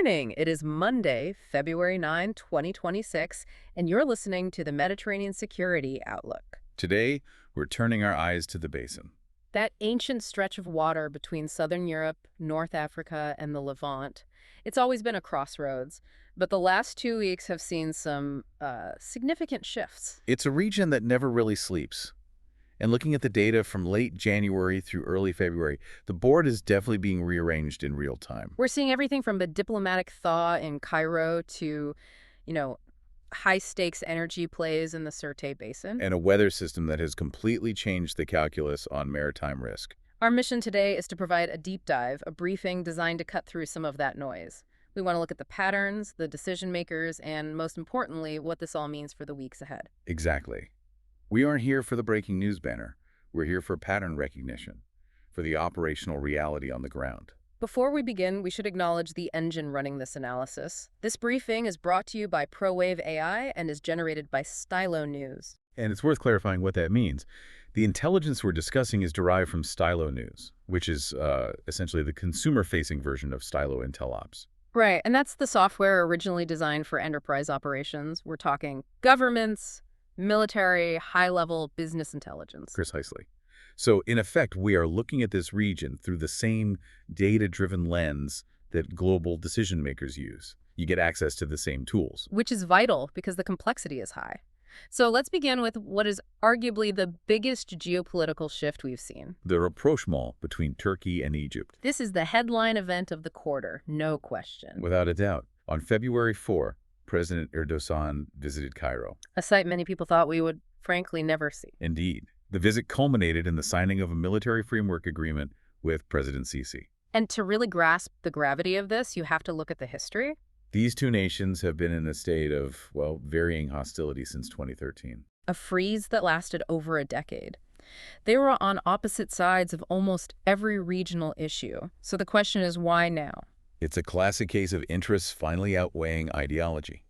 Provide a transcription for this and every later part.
morning. It is Monday, February 9, 2026, and you're listening to the Mediterranean Security Outlook. Today, we're turning our eyes to the basin. That ancient stretch of water between southern Europe, North Africa, and the Levant. It's always been a crossroads, but the last 2 weeks have seen some significant shifts. It's a region that never really sleeps. And looking at the data from late January through early February, the board is definitely being rearranged in real time. We're seeing everything from a diplomatic thaw in Cairo to, high-stakes energy plays in the Sirte Basin. And a weather system that has completely changed the calculus on maritime risk. Our mission today is to provide a deep dive, a briefing designed to cut through some of that noise. We want to look at the patterns, the decision makers, and most importantly, what this all means for the weeks ahead. Exactly. We aren't here for the breaking news banner. We're here for pattern recognition, for the operational reality on the ground. Before we begin, we should acknowledge the engine running this analysis. This briefing is brought to you by ProWave AI and is generated by Stylo News. And it's worth clarifying what that means. The intelligence we're discussing is derived from Stylo News, which is essentially the consumer-facing version of Stylo Intel Ops. Right, and that's the software originally designed for enterprise operations. We're talking governments, military, high-level business intelligence. Precisely. So, in effect, we are looking at this region through the same data-driven lens that global decision-makers use. You get access to the same tools. Which is vital because the complexity is high. So let's begin with what is arguably the biggest geopolitical shift we've seen. The rapprochement between Turkey and Egypt. This is the headline event of the quarter, no question. Without a doubt. On February 4, President Erdogan visited Cairo. A sight many people thought we would, frankly, never see. Indeed. The visit culminated in the signing of a military framework agreement with President Sisi. And to really grasp the gravity of this, you have to look at the history. These two nations have been in a state of, varying hostility since 2013. A freeze that lasted over a decade. They were on opposite sides of almost every regional issue. So the question is, why now? It's a classic case of interests finally outweighing ideology.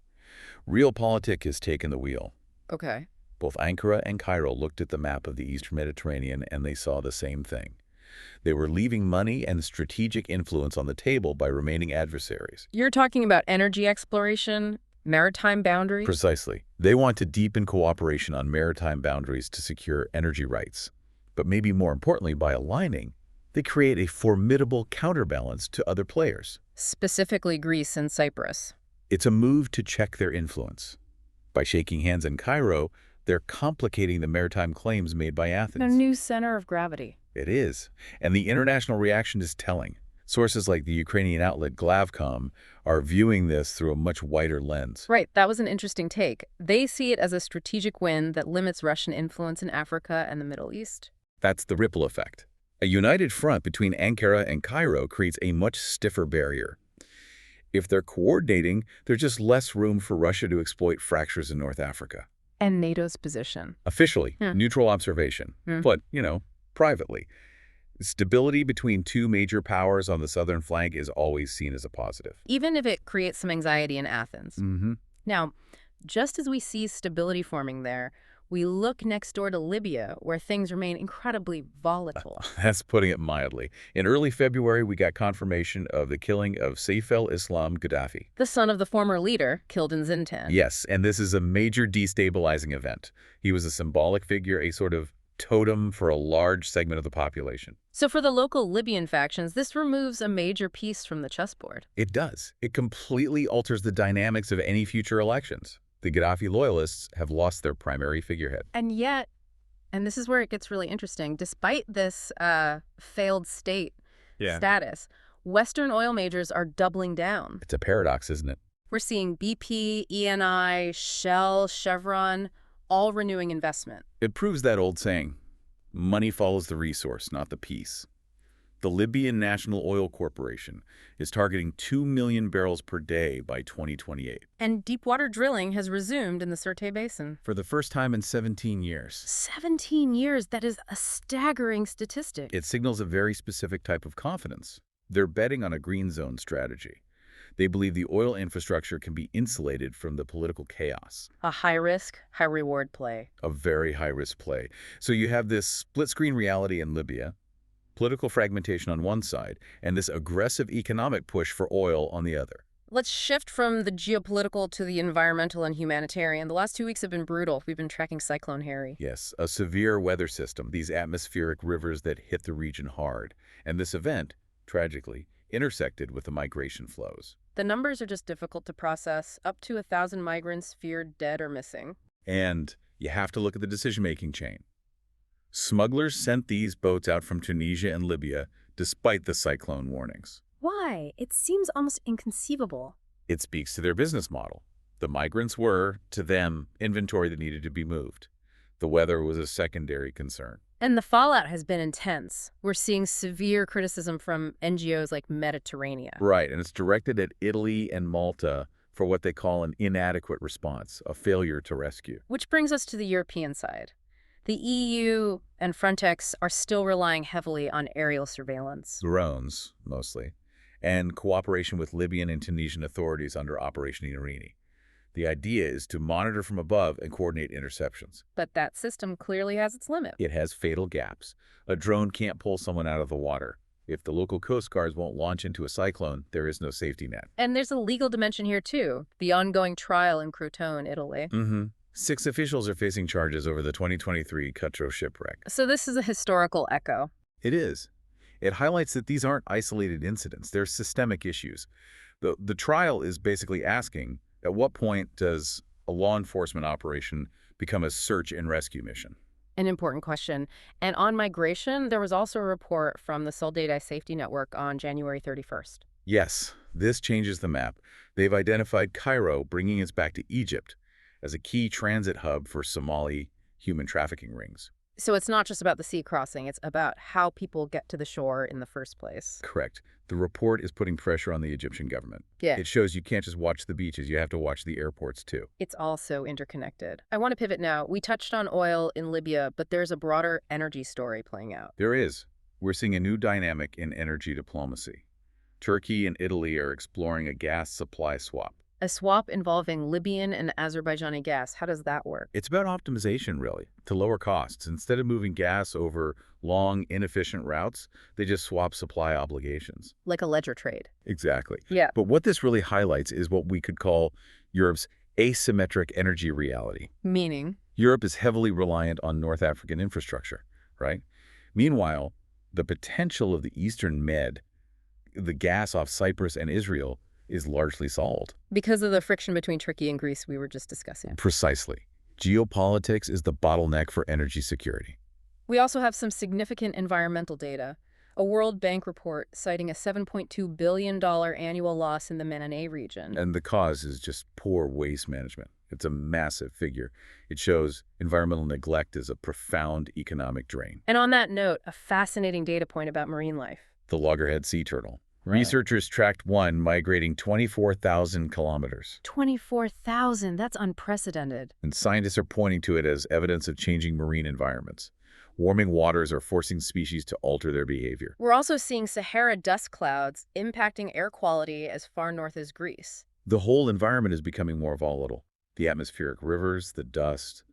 Realpolitik has taken the wheel. Okay. Both Ankara and Cairo looked at the map of the Eastern Mediterranean and they saw the same thing. They were leaving money and strategic influence on the table by remaining adversaries. You're talking about energy exploration, maritime boundaries? Precisely. They want to deepen cooperation on maritime boundaries to secure energy rights. But maybe more importantly, by aligning, they create a formidable counterbalance to other players. Specifically Greece and Cyprus. It's a move to check their influence. By shaking hands in Cairo, they're complicating the maritime claims made by Athens. A new center of gravity. It is. And the international reaction is telling. Sources like the Ukrainian outlet Glavcom are viewing this through a much wider lens. Right, that was an interesting take. They see it as a strategic win that limits Russian influence in Africa and the Middle East. That's the ripple effect. A united front between Ankara and Cairo creates a much stiffer barrier. If they're coordinating, there's just less room for Russia to exploit fractures in North Africa. And NATO's position. Officially, neutral observation. But, privately. Stability between two major powers on the southern flank is always seen as a positive. Even if it creates some anxiety in Athens. Now, just as we see stability forming there, we look next door to Libya, where things remain incredibly volatile. That's putting it mildly. In early February, we got confirmation of the killing of Saif al-Islam Gaddafi. The son of the former leader, killed in Zintan. Yes, and this is a major destabilizing event. He was a symbolic figure, a sort of totem for a large segment of the population. So for the local Libyan factions, this removes a major piece from the chessboard. It does. It completely alters the dynamics of any future elections. The Gaddafi loyalists have lost their primary figurehead. And yet, and this is where it gets really interesting, despite this failed state status, Western oil majors are doubling down. It's a paradox, isn't it? We're seeing BP, ENI, Shell, Chevron, all renewing investment. It proves that old saying, money follows the resource, not the piece. The Libyan National Oil Corporation is targeting 2 million barrels per day by 2028. And deepwater drilling has resumed in the Sirte Basin. For the first time in 17 years. 17 years? That is a staggering statistic. It signals a very specific type of confidence. They're betting on a green zone strategy. They believe the oil infrastructure can be insulated from the political chaos. A high-risk, high-reward play. A very high-risk play. So you have this split-screen reality in Libya, political fragmentation on one side, and this aggressive economic push for oil on the other. Let's shift from the geopolitical to the environmental and humanitarian. The last 2 weeks have been brutal. We've been tracking Cyclone Harry. Yes, a severe weather system, these atmospheric rivers that hit the region hard. And this event, tragically, intersected with the migration flows. The numbers are just difficult to process. Up to 1,000 migrants feared dead or missing. And you have to look at the decision-making chain. Smugglers sent these boats out from Tunisia and Libya despite the cyclone warnings. Why? It seems almost inconceivable. It speaks to their business model. The migrants were, to them, inventory that needed to be moved. The weather was a secondary concern. And the fallout has been intense. We're seeing severe criticism from NGOs like Mediterranean. Right, and it's directed at Italy and Malta for what they call an inadequate response, a failure to rescue. Which brings us to the European side. The EU and Frontex are still relying heavily on aerial surveillance. Drones, mostly, and cooperation with Libyan and Tunisian authorities under Operation Irini. The idea is to monitor from above and coordinate interceptions. But that system clearly has its limit. It has fatal gaps. A drone can't pull someone out of the water. If the local coast guards won't launch into a cyclone, there is no safety net. And there's a legal dimension here, too. The ongoing trial in Crotone, Italy. 6 officials are facing charges over the 2023 Cutro shipwreck. So this is a historical echo. It is. It highlights that these aren't isolated incidents. They're systemic issues. The trial is basically asking, at what point does a law enforcement operation become a search and rescue mission? An important question. And on migration, there was also a report from the Soledad Safety Network on January 31st. Yes, this changes the map. They've identified Cairo, bringing us back to Egypt, as a key transit hub for Somali human trafficking rings. So it's not just about the sea crossing, it's about how people get to the shore in the first place. Correct. The report is putting pressure on the Egyptian government. Yeah. It shows you can't just watch the beaches, you have to watch the airports too. It's also interconnected. I want to pivot now. We touched on oil in Libya, but there's a broader energy story playing out. There is. We're seeing a new dynamic in energy diplomacy. Turkey and Italy are exploring a gas supply swap. A swap involving Libyan and Azerbaijani gas. How does that work? It's about optimization, really, to lower costs. Instead of moving gas over long, inefficient routes, they just swap supply obligations. Like a ledger trade. Exactly. Yeah. But what this really highlights is what we could call Europe's asymmetric energy reality. Meaning? Europe is heavily reliant on North African infrastructure, right? Meanwhile, the potential of the Eastern Med, the gas off Cyprus and Israel, is largely solved. Because of the friction between Turkey and Greece we were just discussing. Precisely. Geopolitics is the bottleneck for energy security. We also have some significant environmental data. A World Bank report citing a $7.2 billion annual loss in the Menene region. And the cause is just poor waste management. It's a massive figure. It shows environmental neglect is a profound economic drain. And on that note, a fascinating data point about marine life. The loggerhead sea turtle. Right. Researchers tracked one migrating 24,000 kilometers. 24,000, that's unprecedented. And scientists are pointing to it as evidence of changing marine environments. Warming waters are forcing species to alter their behavior. We're also seeing Sahara dust clouds impacting air quality as far north as Greece. The whole environment is becoming more volatile. The atmospheric rivers, the dust.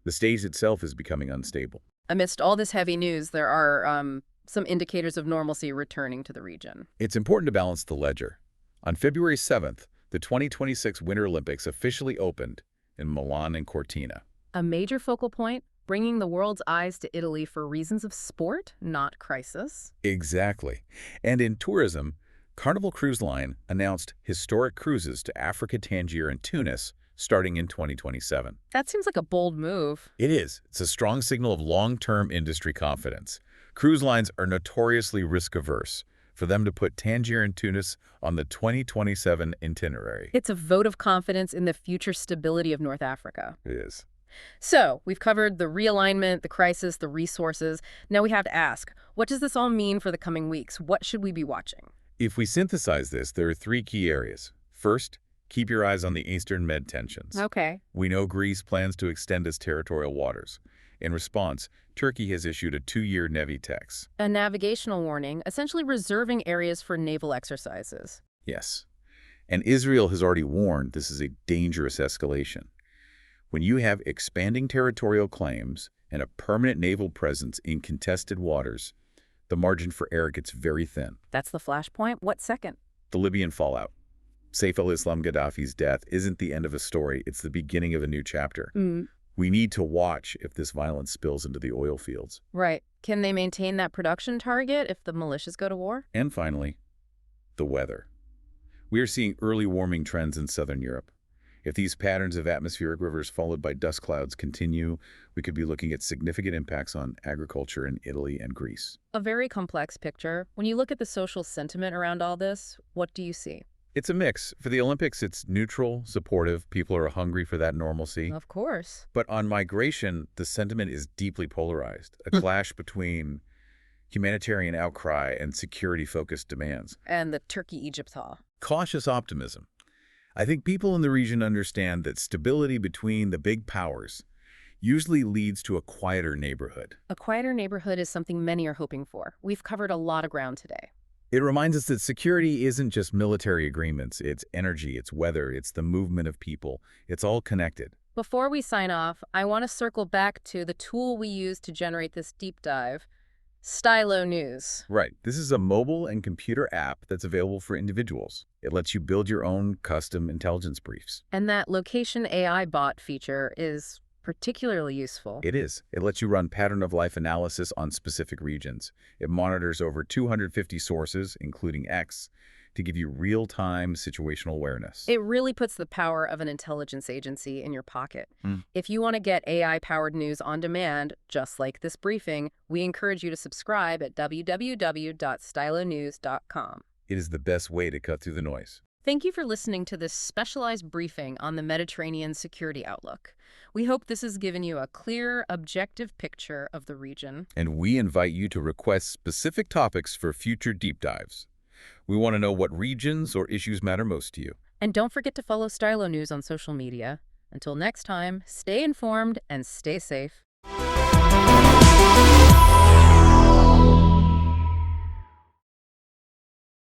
The stage itself is becoming unstable. Amidst all this heavy news, there are some indicators of normalcy returning to the region. It's important to balance the ledger. On February 7th, the 2026 Winter Olympics officially opened in Milan and Cortina. A major focal point, bringing the world's eyes to Italy for reasons of sport, not crisis. Exactly. And in tourism, Carnival Cruise Line announced historic cruises to Africa, Tangier, and Tunis starting in 2027. That seems like a bold move. It is. It's a strong signal of long-term industry confidence. Cruise lines are notoriously risk-averse. For them to put Tangier and Tunis on the 2027 itinerary. It's a vote of confidence in the future stability of North Africa. It is. So, we've covered the realignment, the crisis, the resources. Now we have to ask, what does this all mean for the coming weeks? What should we be watching? If we synthesize this, there are 3 key areas. First, keep your eyes on the Eastern Med tensions. Okay. We know Greece plans to extend its territorial waters. In response, Turkey has issued a 2-year Navy tax. A navigational warning, essentially reserving areas for naval exercises. Yes. And Israel has already warned this is a dangerous escalation. When you have expanding territorial claims and a permanent naval presence in contested waters, the margin for error gets very thin. That's the flashpoint. What second? The Libyan fallout. Saif al-Islam Gaddafi's death isn't the end of a story, it's the beginning of a new chapter. Mm, We need to watch if this violence spills into the oil fields. right. Can they maintain that production target if the militias go to war? And finally, the weather. We are seeing early warming trends in southern Europe. If these patterns of atmospheric rivers followed by dust clouds continue, we could be looking at significant impacts on agriculture in Italy and Greece. A very complex picture. When you look at the social sentiment around all this, what do you see? It's a mix. For the Olympics, it's neutral, supportive. People are hungry for that normalcy. Of course. But on migration, the sentiment is deeply polarized. A clash between humanitarian outcry and security-focused demands. And the Turkey-Egypt thaw. Cautious optimism. I think people in the region understand that stability between the big powers usually leads to a quieter neighborhood. A quieter neighborhood is something many are hoping for. We've covered a lot of ground today. It reminds us that security isn't just military agreements, it's energy, it's weather, it's the movement of people. It's all connected. Before we sign off, I want to circle back to the tool we used to generate this deep dive, Stylo News. Right. This is a mobile and computer app that's available for individuals. It lets you build your own custom intelligence briefs. And that location AI bot feature is particularly useful. It is. It lets you run pattern-of-life analysis on specific regions. It monitors over 250 sources, including X, to give you real-time situational awareness. It really puts the power of an intelligence agency in your pocket. Mm. If you want to get AI-powered news on demand, just like this briefing, we encourage you to subscribe at www.stylonews.com. It is the best way to cut through the noise. Thank you for listening to this specialized briefing on the Mediterranean security outlook. We hope this has given you a clear, objective picture of the region. And we invite you to request specific topics for future deep dives. We want to know what regions or issues matter most to you. And don't forget to follow Stylo News on social media. Until next time, stay informed and stay safe.